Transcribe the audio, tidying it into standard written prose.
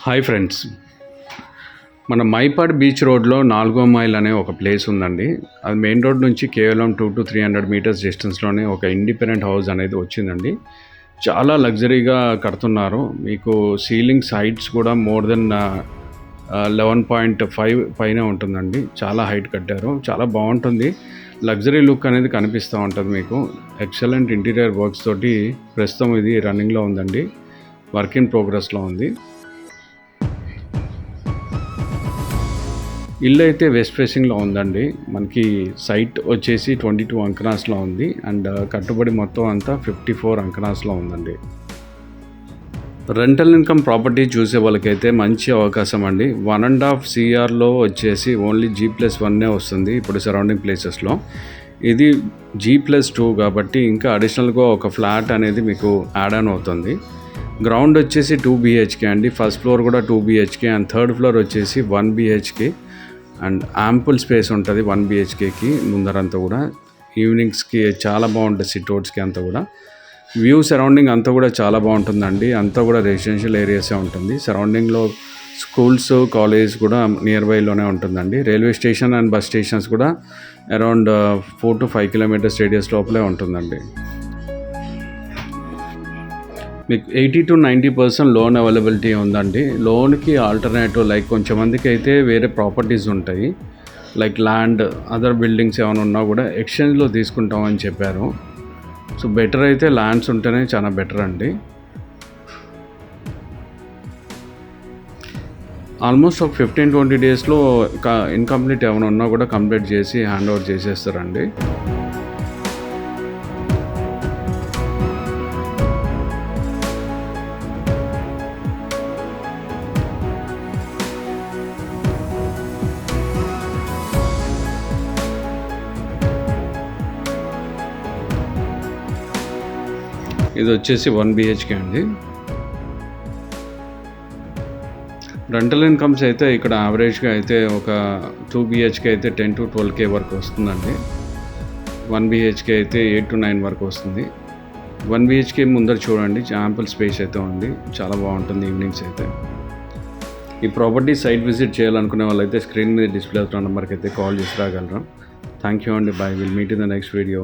Hi friends, మన Mypadu beach రోడ్లో 4వ మైల్ అనే ఒక ప్లేస్ ఉందండి. అది మెయిన్ రోడ్ నుంచి కేవలం 200 to 300 మీటర్స్ డిస్టెన్స్లోనే ఒక ఇండిపెండెంట్ హౌస్ అనేది వచ్చిందండి. చాలా లగ్జరీగా కడుతున్నారు. మీకు సీలింగ్స్ హైట్స్ కూడా మోర్ దెన్ 11.5 పైన ఉంటుందండి. చాలా హైట్ కట్టారు. చాలా బాగుంటుంది. లగ్జరీ లుక్ అనేది కనిపిస్తూ ఉంటుంది మీకు. ఎక్సలెంట్ ఇంటీరియర్ వర్క్స్ తోటి ప్రస్తుతం ఇది రన్నింగ్లో ఉందండి. వర్క్ ఇన్ ప్రోగ్రెస్లో ఉంది. ఇల్లు అయితే వెస్ట్ ఫేసింగ్లో ఉందండి. మనకి సైట్ వచ్చేసి 22 అంకనాస్లో ఉంది అండ్ కట్టుబడి మొత్తం అంతా 54 అంకనాస్లో ఉందండి. రెంటల్ ఇన్కమ్ ప్రాపర్టీ చూసే వాళ్ళకైతే మంచి అవకాశం అండి. 1.5 CRలో వచ్చేసి ఓన్లీ G+1 వస్తుంది ఇప్పుడు సరౌండింగ్ ప్లేసెస్లో. ఇది G+2 కాబట్టి ఇంకా అడిషనల్గా ఒక ఫ్లాట్ అనేది మీకు యాడ్ ఆన్ అవుతుంది. గ్రౌండ్ వచ్చేసి 2 BHK అండి. ఫస్ట్ ఫ్లోర్ కూడా 2 BHK అండ్ థర్డ్ ఫ్లోర్ వచ్చేసి 1 BHK అండ్ యాంపుల్ స్పేస్ ఉంటుంది 1 BHKకి. ముందరంతా కూడా ఈవినింగ్స్కి చాలా బాగుంటుంది. సిట్అవుట్స్కి అంతా కూడా వ్యూ సరౌండింగ్ అంతా కూడా చాలా బాగుంటుందండి. అంతా కూడా రెసిడెన్షియల్ ఏరియాసే ఉంటుంది. సరౌండింగ్లో స్కూల్స్, కాలేజ్ కూడా నియర్ బైలోనే ఉంటుందండి. Railway station and bus stations కూడా అరౌండ్ 4 to 5 kilometers రేడియస్ లోపలే ఉంటుందండి. మీకు 80 to 90% లోన్ అవైలబిలిటీ ఉందండి. లోన్కి ఆల్టర్నేటివ్ లైక్ కొంచెం మందికి అయితే వేరే ప్రాపర్టీస్ ఉంటాయి, లైక్ ల్యాండ్, అదర్ బిల్డింగ్స్ ఏమైనా ఉన్నా కూడా ఎక్స్చేంజ్లో తీసుకుంటామని చెప్పారు. సో బెటర్ అయితే ల్యాండ్స్ ఉంటేనే చాలా బెటర్ అండి. ఆల్మోస్ట్ ఒక 15-20 డేస్లో ఇన్కంప్లీట్ ఏమైనా ఉన్నా కూడా కంప్లీట్ చేసి హ్యాండ్ ఓవర్ చేసేస్తారండి. ఇది వచ్చేసి 1 BHK అండి. రెంటల్ ఇన్కమ్స్ అయితే ఇక్కడ యావరేజ్గా అయితే ఒక 2 BHK అయితే 10 to 12K వరకు వస్తుందండి. 1 BHK అయితే 8 to 9 వరకు వస్తుంది. 1 BHK ముందర చూడండి, యాంపుల్ స్పేస్ అయితే ఉంది. చాలా బాగుంటుంది ఈవినింగ్స్ అయితే. ఈ ప్రాపర్టీ సైట్ విజిట్ చేయాలనుకునే వాళ్ళైతే స్క్రీన్ మీద డిస్ప్లే అవుతున్న నెంబర్కి అయితే కాల్ చేసి రాగలరు. థ్యాంక్ యూ అండి. By. Will meet in the next video.